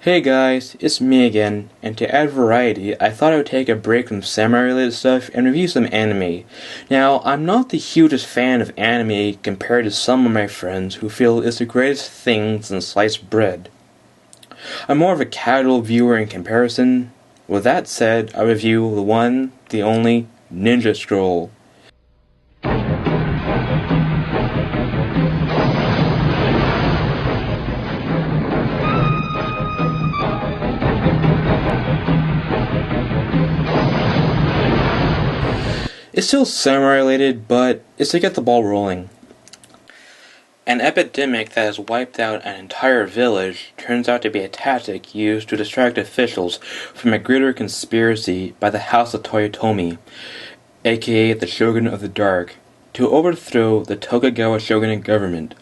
Hey guys, it's me again, and to add variety, I thought I would take a break from samurai-related stuff and review some anime. Now, I'm not the hugest fan of anime compared to some of my friends who feel it's the greatest thing since sliced bread. I'm more of a casual viewer in comparison. With that said, I review the one, the only, Ninja Scroll. It's still samurai-related, but it's to get the ball rolling. An epidemic that has wiped out an entire village turns out to be a tactic used to distract officials from a greater conspiracy by the House of Toyotomi, aka the Shogun of the Dark, to overthrow the Tokugawa shogunate government.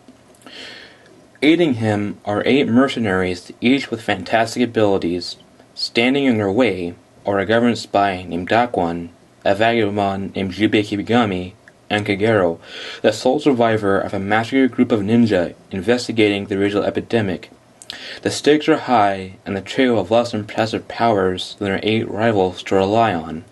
Aiding him are 8 mercenaries, each with fantastic abilities. Standing in their way are a government spy named Daquan, a vagabond named Jubei Kibigami, and Kagero, the sole survivor of a massacred group of ninja investigating the regional epidemic. The stakes are high, and the trio have less impressive powers than their 8 rivals to rely on.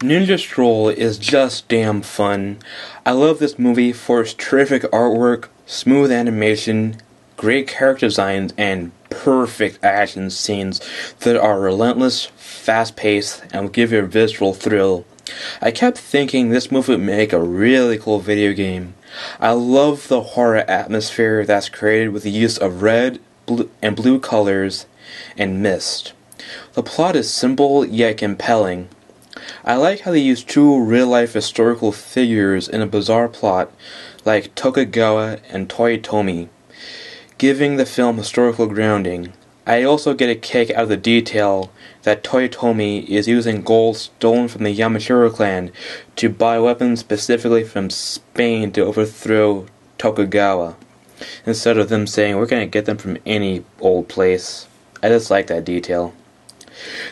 Ninja Scroll is just damn fun. I love this movie for its terrific artwork, smooth animation, great character designs, and perfect action scenes that are relentless, fast-paced, and will give you a visceral thrill. I kept thinking this movie would make a really cool video game. I love the horror atmosphere that's created with the use of red and blue colors and mist. The plot is simple yet compelling. I like how they use 2 real-life historical figures in a bizarre plot like Tokugawa and Toyotomi, giving the film historical grounding. I also get a kick out of the detail that Toyotomi is using gold stolen from the Yamashiro clan to buy weapons specifically from Spain to overthrow Tokugawa, instead of them saying we're going to get them from any old place. I just like that detail.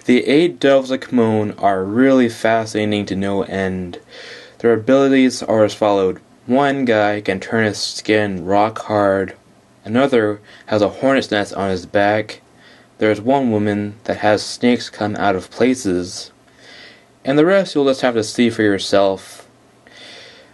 The 8 Devils of Khamon are really fascinating to no end. Their abilities are as followed. One guy can turn his skin rock hard. Another has a hornet's nest on his back. There's one woman that has snakes come out of places. And the rest you'll just have to see for yourself.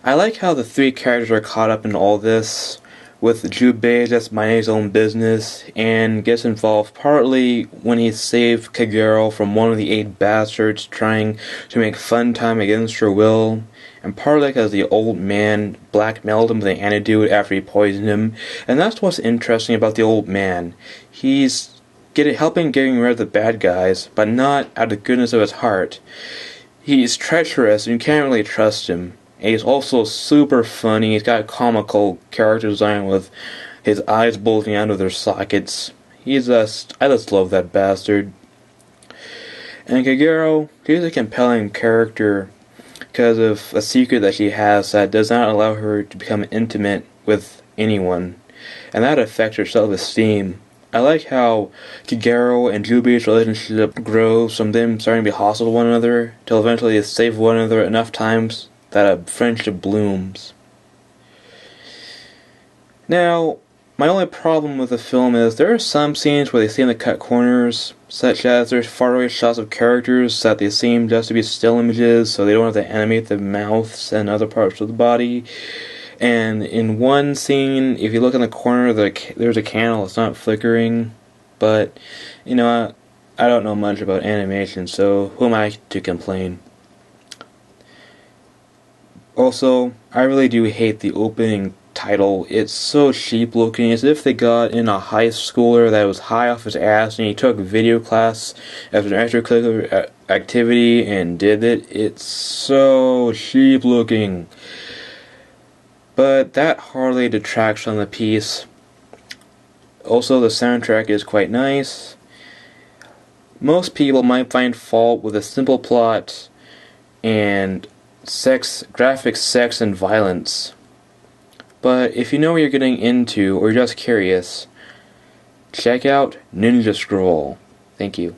I like how the 3 characters are caught up in all this, with Jubei just minding his own business, and gets involved partly when he saved Kagero from one of the 8 bastards trying to make fun time against her will, and partly because the old man blackmailed him with an antidote after he poisoned him. And that's what's interesting about the old man. He's helping getting rid of the bad guys, but not out of the goodness of his heart. He's treacherous and you can't really trust him. And he's also super funny. He's got a comical character design with his eyes bulging out of their sockets. I just love that bastard. And Kagero, she's a compelling character because of a secret that she has that does not allow her to become intimate with anyone, and that affects her self-esteem. I like how Kagero and Jubei's relationship grows from them starting to be hostile to one another, till eventually they save one another enough times that a friendship blooms. Now, my only problem with the film is there are some scenes where they seem to cut corners, such as there's faraway shots of characters that they seem just to be still images, so they don't have to animate the mouths and other parts of the body. And in one scene, if you look in the corner, there's a candle. It's not flickering. But, I don't know much about animation, so who am I to complain? Also, I really do hate the opening title. It's so cheap looking, as if they got in a high schooler that was high off his ass and he took video class as an extracurricular activity and did it. It's so cheap looking. But that hardly detracts from the piece. Also, the soundtrack is quite nice. Most people might find fault with a simple plot and graphic sex and violence. But if you know what you're getting into, or you're just curious, check out Ninja Scroll. Thank you.